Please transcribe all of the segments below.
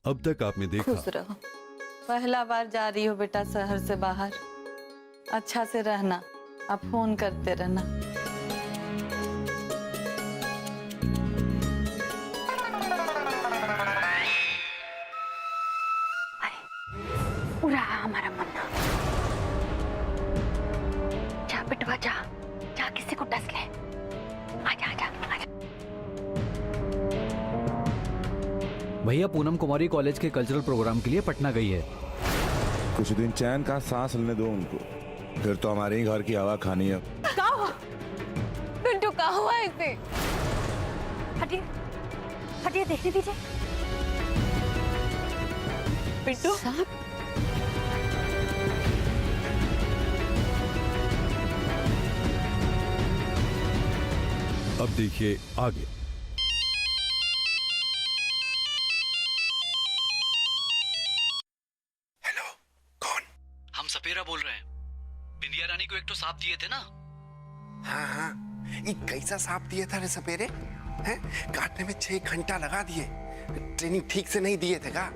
अब तक आपने देखा। खुश रहो। पहला बार जा रही हो बेटा शहर से बाहर, अच्छा से रहना, अब फोन करते रहना। पूरा हमारा मन्ना। जा बिटवा जा, जा किसी को डस ले। आजा आजा आजा। भैया पूनम कुमारी कॉलेज के कल्चरल प्रोग्राम के लिए पटना गई है। कुछ दिन चैन का सांस लेने दो उनको, फिर तो हमारे ही घर की हवा खानी है। क्या हुआ? पिंटू क्या हुआ इसे? हटिए हटिए, देखने दीजिए। पिंटू साहब, अब देखिए आगे। हेलो, कौन? हम सपेरा बोल रहे हैं। बिंदिया रानी को एक तो सांप दिए थे ना। हाँ हाँ, ये कैसा सांप दिए था रे सपेरे? हैं? काटने में 6 घंटा लगा दिए। ट्रेनिंग ठीक से नहीं दिए थे का?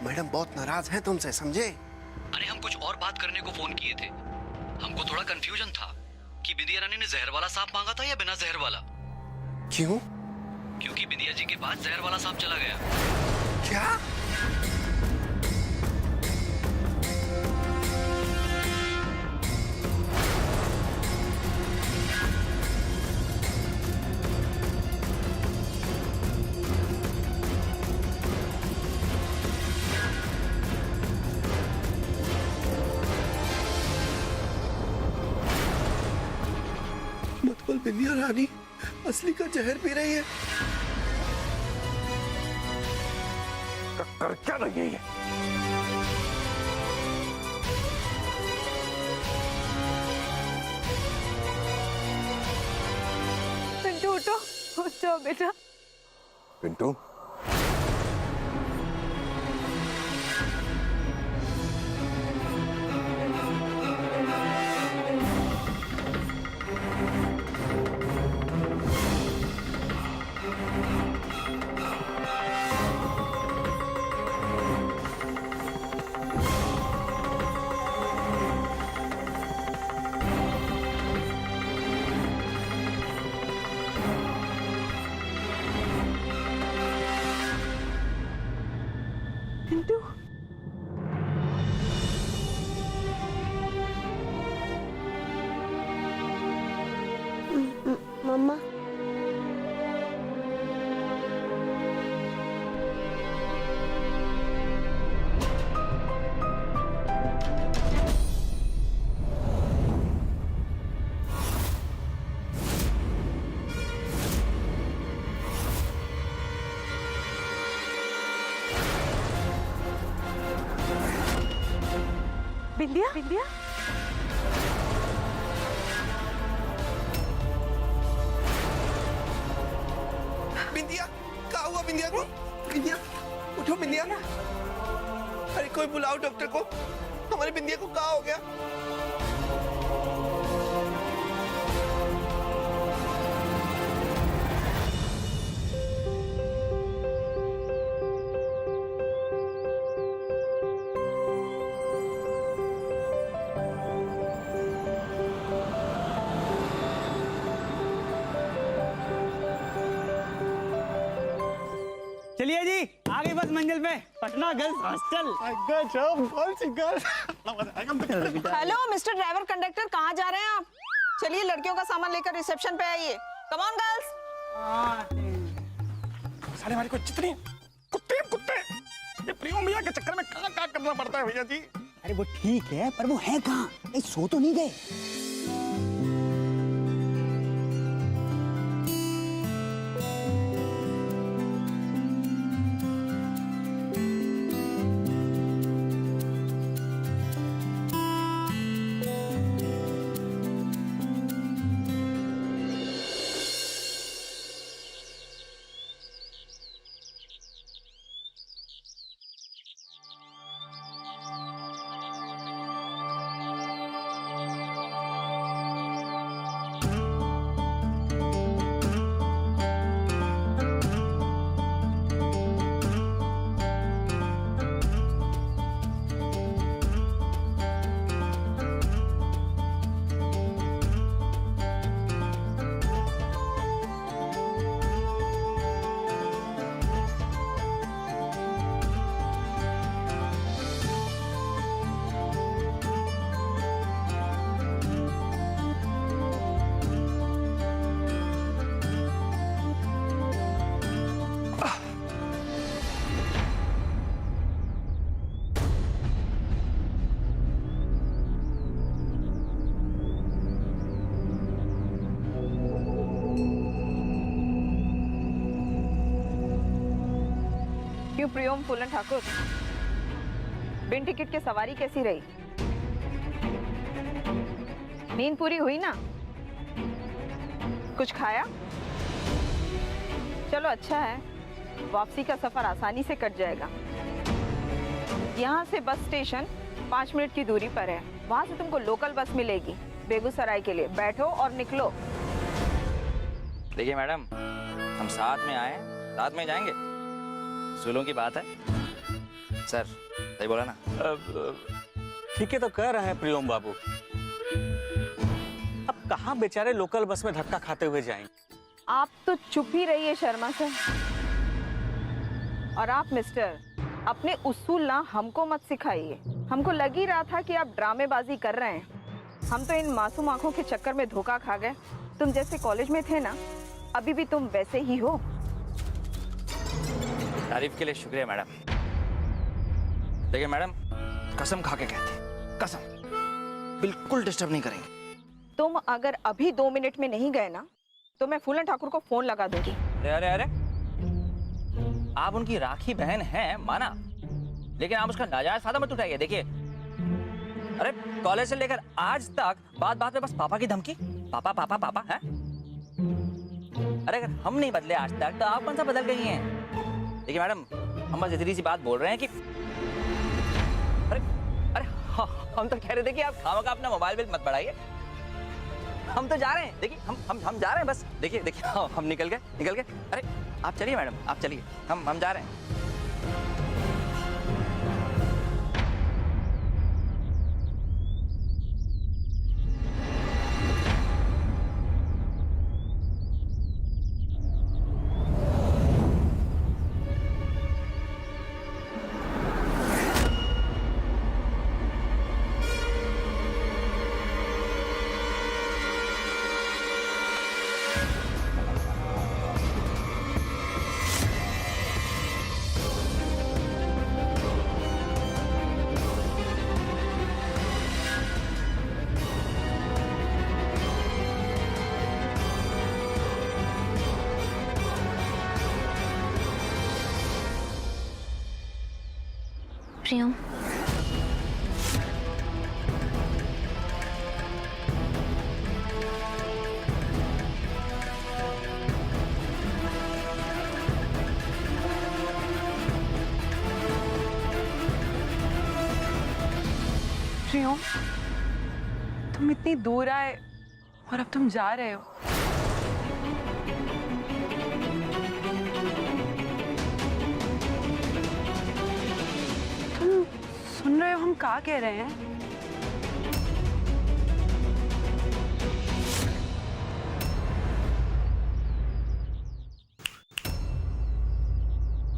मैडम बहुत नाराज हैं तुमसे, समझे? अरे हम कुछ और बात करने को फोन किए थे। हमको थोड़ा कंफ्यूजन था कि बिंदिया रानी ने जहर वाला सांप मांगा था या बिना जहर वाला। क्यों? क्योंकि बिंदिया जी के पास जहर वाला सांप चला गया। क्या? मतबल बिंदिया रानी असली का जहर पी रही है। कर क्या रही है? पिंटू उठो, उठ जाओ बेटा। पिंटू, पिंटू मम्मा, बिंदिया बिंदिया बिंदिया, क्या हुआ बिंदिया को? बिंदिया, उठो बिंदिया। अरे कोई बुलाओ डॉक्टर को, हमारी बिंदिया को क्या हो गया? चलिए जी, आ गई बस मंजिल पे, Patna girls hostel. Hello mister driver conductor, कहाँ जा रहे हैं आप? चलिए लड़कियों का सामान लेकर रिसेप्शन पे आइए। Come on girls. साले हमारी को जितनी कुत्ते कुत्ते, ये प्रियो भैया के चक्कर में कहाँ करना पड़ता है भैया जी। अरे वो ठीक है, पर वो है कहाँ? कहीं सो तो नहीं गए? क्यों प्रियोम फूलन ठाकुर, बिन टिकट के सवारी कैसी रही? नींद पूरी हुई ना? कुछ खाया? चलो अच्छा है, वापसी का सफर आसानी से कट जाएगा। यहाँ से बस स्टेशन 5 मिनट की दूरी पर है। वहां से तुमको लोकल बस मिलेगी बेगूसराय के लिए। बैठो और निकलो। देखिए मैडम, हम साथ में आए, साथ में जाएंगे। सुलूं की बात है। सर सही बोला ना? ठीक है तो कह रहे हैं प्रियोम बाबू। अब कहाँ बेचारे लोकल बस में धक्का खाते हुए जाएंगे। आप तो चुप ही रहिए शर्मा सर। और आप मिस्टर, अपने उसूल ना हमको मत सिखाइए। हमको लग ही रहा था कि आप ड्रामेबाजी कर रहे हैं। हम तो इन मासूम आंखों के चक्कर में धोखा खा गए। तुम जैसे कॉलेज में थे ना, अभी भी तुम वैसे ही हो। तारीफ के लिए शुक्रिया मैडम। लेकिन मैडम कसम खा के कहते हैं, कसम बिल्कुल डिस्टर्ब नहीं करेंगे। तुम अगर अभी 2 मिनट में नहीं गए ना, तो मैं फूलन ठाकुर को फोन लगा दूंगी। अरे अरे अरे, आप उनकी राखी बहन हैं माना, लेकिन आप उसका नाजायज फायदा मत उठाइए। देखिए, अरे कॉलेज से लेकर आज तक बात बात में बस पापा की धमकी, पापा पापा पापा है। अरे अगर हम नहीं बदले आज तक, तो आप कौन सा बदल गई हैं? देखिए मैडम, हम बस इतनी सी बात बोल रहे हैं कि अरे अरे हम तो कह रहे थे कि आप खामखा अपना मोबाइल बिल मत बढ़ाइए। हम तो जा रहे हैं। देखिए हम जा रहे हैं बस। देखिए देखिए हम निकल गए। अरे आप चलिए मैडम, आप चलिए, हम जा रहे हैं। प्रियम, प्रियोम, तुम इतनी दूर आए और अब तुम जा रहे हो। तुम सुन रहे हो हम क्या कह रहे हैं?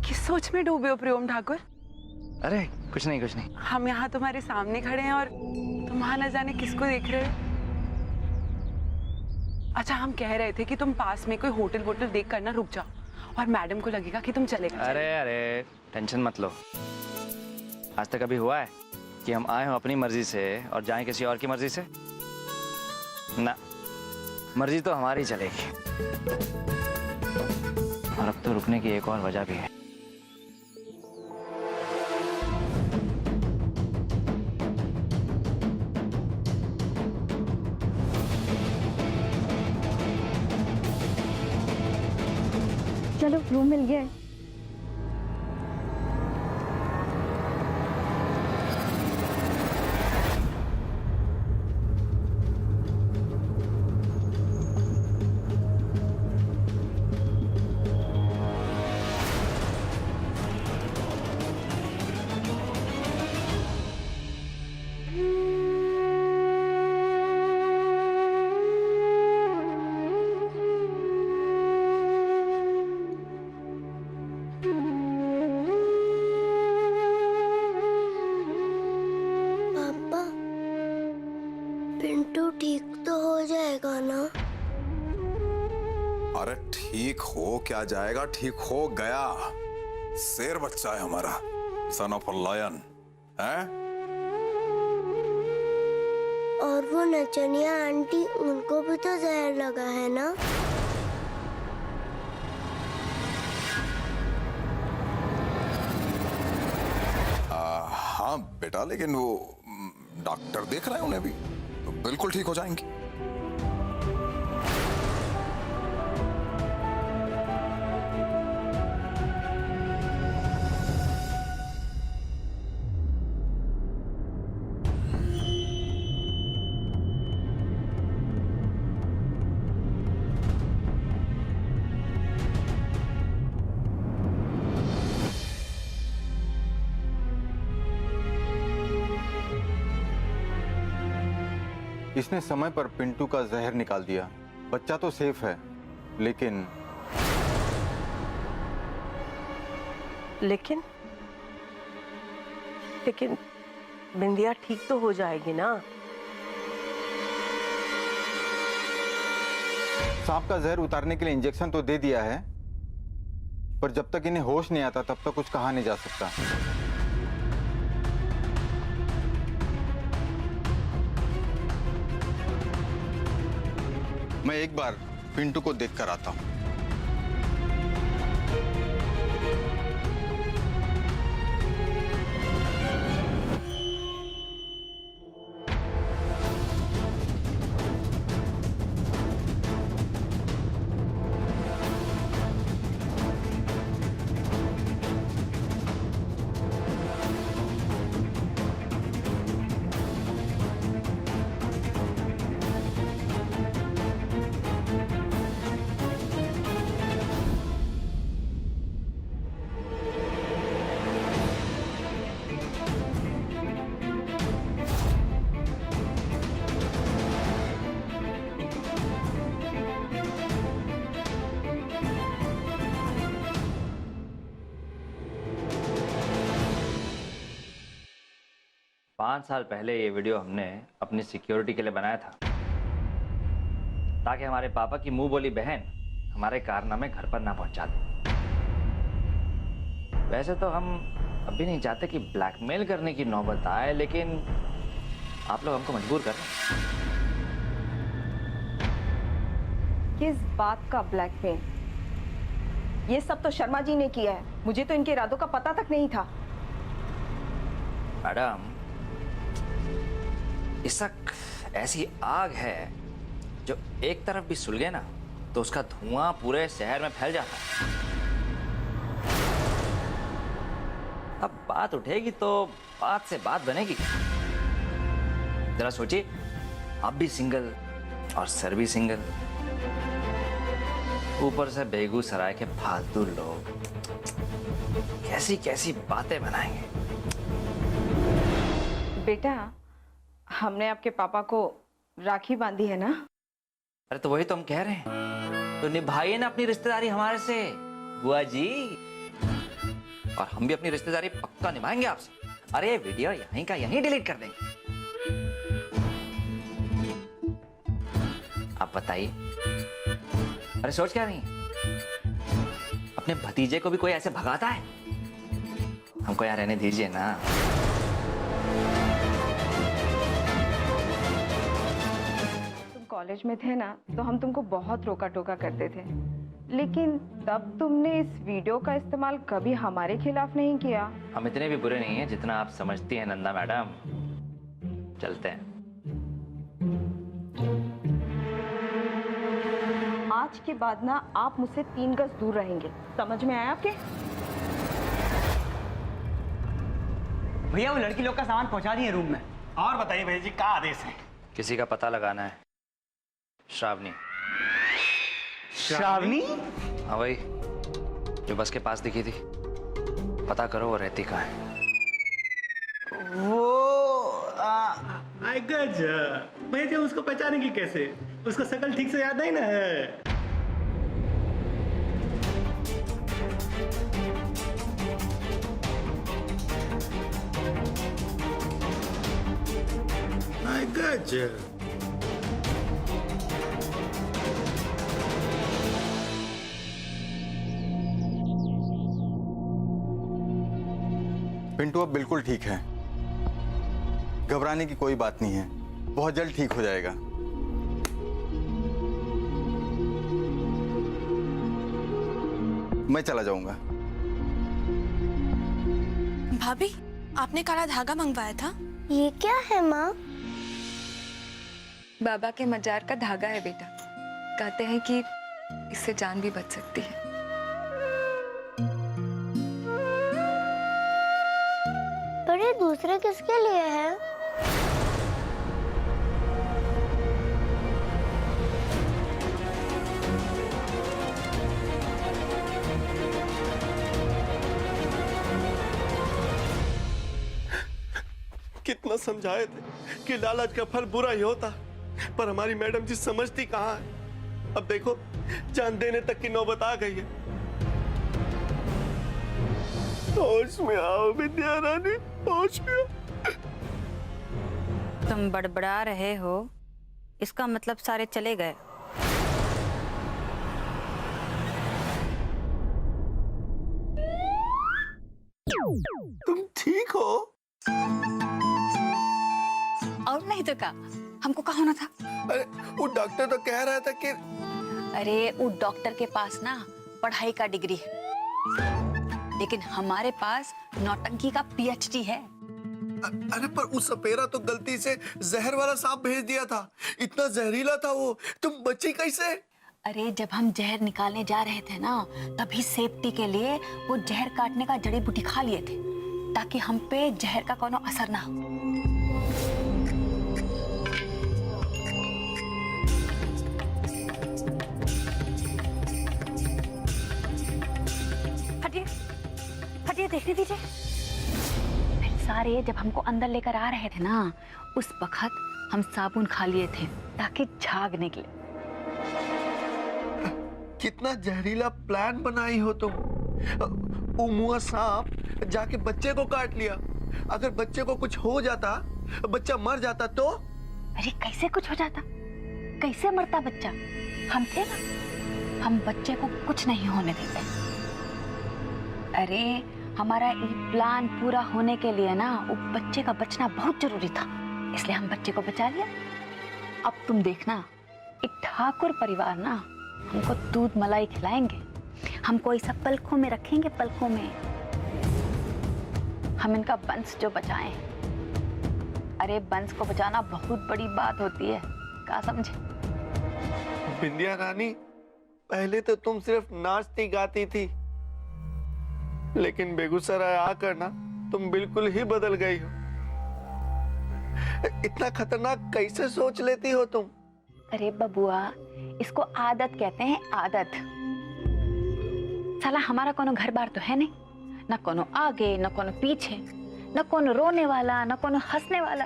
किस सोच में डूबे हो प्रियोम ठाकुर? अरे कुछ नहीं। हम यहाँ तुम्हारे सामने खड़े हैं और तुम वहां न जाने किसको देख रहे हो। अच्छा, हम कह रहे थे कि तुम पास में कोई होटल वोटल देख कर ना रुक जाओ और मैडम को लगेगा कि तुम चले गए। अरे टेंशन मत लो। आज तक कभी हुआ है कि हम आए हो अपनी मर्जी से और जाएं किसी और की मर्जी से? ना, मर्जी तो हमारी चलेगी। और अब तो रुकने की एक और वजह भी है। चलो रूम मिल गया है। पिंटू ठीक तो हो जाएगा ना? अरे ठीक हो क्या जाएगा, ठीक हो गया। शेर बच्चा है हमारा, सन ऑफ अ लायन है। और वो नचनिया आंटी, उनको भी तो जहर लगा है ना? हाँ बेटा, लेकिन वो डॉक्टर देख रहे हैं उन्हें भी, तो बिल्कुल ठीक हो जाएंगी। इसने समय पर पिंटू का जहर निकाल दिया। बच्चा तो सेफ है, लेकिन बिंदिया ठीक तो हो जाएगी ना? सांप का जहर उतारने के लिए इंजेक्शन तो दे दिया है, पर जब तक इन्हें होश नहीं आता तब तक कुछ कहा नहीं जा सकता। मैं एक बार पिंटू को देख कर आता हूं। पाँच साल पहले ये वीडियो हमने अपनी सिक्योरिटी के लिए बनाया था, ताकि हमारे पापा की मुंह बोली बहन हमारे कारनामे घर पर ना पहुंचा दे। वैसे तो हम अभी नहीं चाहते कि ब्लैकमेल करने की नौबत आए, लेकिन आप लोग हमको मजबूर कर रहे हैं। किस बात का ब्लैकमेल? ये सब तो शर्मा जी ने किया है। मुझे तो इनके इरादों का पता तक नहीं था। मैडम, इस वक्त ऐसी आग है जो एक तरफ भी सुलगे ना तो उसका धुआं पूरे शहर में फैल जाता है। अब बात उठेगी तो बात से बात बनेगी। जरा सोचिए, आप भी सिंगल और सर भी सिंगल, ऊपर से बेगूसराय के फालतू लोग कैसी कैसी बातें बनाएंगे। बेटा, हमने आपके पापा को राखी बांधी है ना? अरे तो वही तो हम कह रहे हैं, तो निभाइए ना अपनी रिश्तेदारी हमारे से बुआ जी, और हम भी अपनी रिश्तेदारी पक्का निभाएंगे आपसे। अरे वीडियो यहीं का यहीं डिलीट कर देंगे। आप बताइए, अरे सोच क्या रही हैं? अपने भतीजे को भी कोई ऐसे भगाता है? हमको यहाँ रहने दीजिए ना। कॉलेज में थे ना तो हम तुमको बहुत रोका टोका करते थे, लेकिन तब तुमने इस वीडियो का इस्तेमाल कभी हमारे खिलाफ नहीं किया। हम इतने भी बुरे नहीं हैं जितना आप समझती हैं नंदा मैडम। चलते हैं। आज के बाद ना आप मुझसे 3 गज दूर रहेंगे, समझ में आया आपके? भैया, वो लड़की लोग का सामान पहुंचा दिए रूम में। और बताइए भैया जी, क्या आदेश है? किसी का पता लगाना है। श्रावणी। श्रावणी? हाँ वही, जो बस के पास दिखी थी। पता करो वो रहती कहाँ है। वो गजब भैया जी, उसको पहचानेंगे कैसे? उसका शकल ठीक से याद नहीं ना है। गजब। पिंटू अब बिल्कुल ठीक है, घबराने की कोई बात नहीं है, बहुत जल्द ठीक हो जाएगा। मैं चला जाऊंगा। भाभी, आपने काला धागा मंगवाया था। ये क्या है माँ? बाबा के मजार का धागा है बेटा। कहते हैं कि इससे जान भी बच सकती है। पर ये दूसरे किसके लिए है? कितना समझाए थे कि लालच का फल बुरा ही होता, पर हमारी मैडम जी समझती कहाँ है। अब देखो जान देने तक की नौबत आ गई है। होश में आओ विद्या रानी, होश में आओ। तुम बड़बड़ा रहे हो, इसका मतलब सारे चले गए। तुम ठीक हो? और नहीं तो क्या, हमको कहाँ होना था? अरे वो डॉक्टर तो कह रहा था कि अरे वो डॉक्टर के पास ना पढ़ाई का डिग्री है, लेकिन हमारे पास नौटंकी का पीएचडी है। अरे पर उस सपेरा तो गलती से जहर वाला सांप भेज दिया था। इतना जहरीला था वो, तुम बची कैसे? अरे जब हम जहर निकालने जा रहे थे ना, तभी सेफ्टी के लिए वो जहर काटने का जड़ी बूटी खा लिए थे, ताकि हम पे जहर का कोनो असर ना हो। हटिए, हटिए, देखने दीजिए। फिर सारे जब हमको अंदर लेकर आ रहे थे ना, उस वक्त हम साबुन खा लिए थे ताकि झाग निकले। कितना जहरीला प्लान बनाई हो तुम। वो मुआ सांप जाके बच्चे को काट लिया। अगर बच्चे को कुछ हो जाता, बच्चा मर जाता तो? अरे कैसे कुछ हो जाता, कैसे मरता बच्चा? हम थे ना, हम बच्चे को कुछ नहीं होने देते। अरे हमारा ये प्लान पूरा होने के लिए ना, वो बच्चे का बचना बहुत जरूरी था, इसलिए हम बच्चे को बचा लिया। अब तुम देखना, एक ठाकुर परिवार ना हमको दूध मलाई खिलाएंगे, हमको ये सब पलकों में रखेंगे, पलकों में। हम इनका वंश जो बचाएं। अरे वंश को बचाना बहुत बड़ी बात होती है, क्या समझे? बिंदिया रानी, पहले तो तुम सिर्फ नाचती गाती थी, लेकिन बेगूसराय आकर ना तुम बिल्कुल ही बदल गई हो। इतना खतरनाक कैसे सोच लेती हो तुम? अरे बबुआ, इसको आदत कहते हैं, आदत। साला हमारा कोनो घर बार तो है नहीं, न कोनो आगे न कोनो पीछे, न कोनो रोने वाला न कोनो हंसने वाला।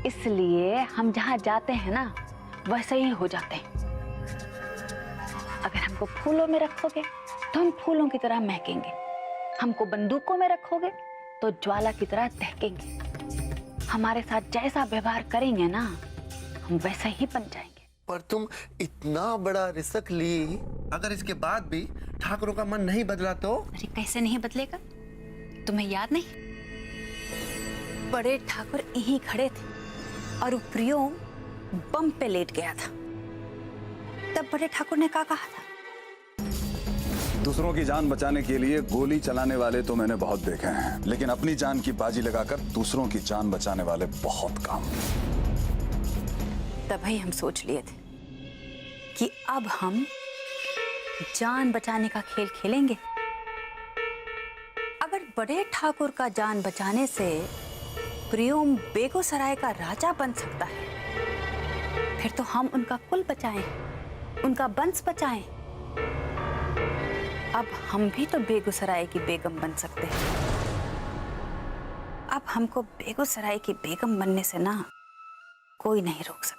इसलिए हम जहाँ जाते हैं ना, वैसे ही हो जाते हैं। अगर हमको फूलों में रखोगे तो हम फूलों की तरह महकेंगे, हमको बंदूकों में रखोगे तो ज्वाला की तरह दहकेंगे। हमारे साथ जैसा व्यवहार करेंगे ना, हम वैसे ही बन जाएंगे। पर तुम इतना बड़ा रिस्क ली, अगर इसके बाद भी ठाकुरों का मन नहीं बदला तो? अरे कैसे नहीं बदलेगा? तुम्हें याद नहीं, बड़े ठाकुर यहीं खड़े थे और प्रियोम बम पे लेट गया था। तब बड़े ठाकुर ने क्या कहा था? दूसरों की जान बचाने के लिए गोली चलाने वाले तो मैंने बहुत देखे हैं, लेकिन अपनी जान की बाजी लगाकर दूसरों की जान बचाने वाले बहुत कम। तभी हम सोच लिए थे कि अब हम जान बचाने का खेल खेलेंगे। अगर बड़े ठाकुर का जान बचाने से प्रियोम बेगूसराय का राजा बन सकता है, फिर तो हम उनका कुल बचाएं, उनका वंश बचाएं। अब हम भी तो बेगूसराय की बेगम बन सकते हैं। अब हमको बेगूसराय की बेगम बनने से ना कोई नहीं रोक सकता।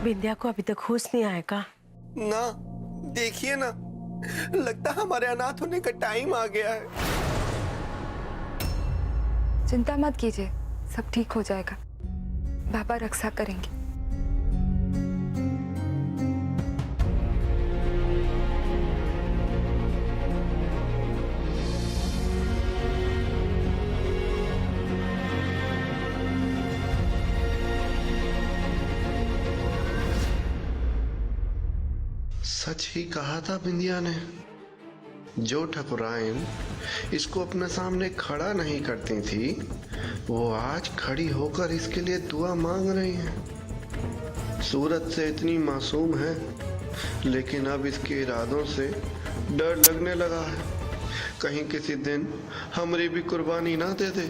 बिंदिया को अभी तक होश नहीं आया का? ना, देखिए ना, लगता है हमारे अनाथ होने का टाइम आ गया है। चिंता मत कीजिए, सब ठीक हो जाएगा। बाबा रक्षा करेंगे। सच ही कहा था बिंदिया ने। जो ठकुराइन इसको अपने सामने खड़ा नहीं करती थी, वो आज खड़ी होकर इसके लिए दुआ मांग रही हैं। सूरत से इतनी मासूम है, लेकिन अब इसके इरादों से डर लगने लगा है। कहीं किसी दिन हमारी भी कुर्बानी ना दे दे।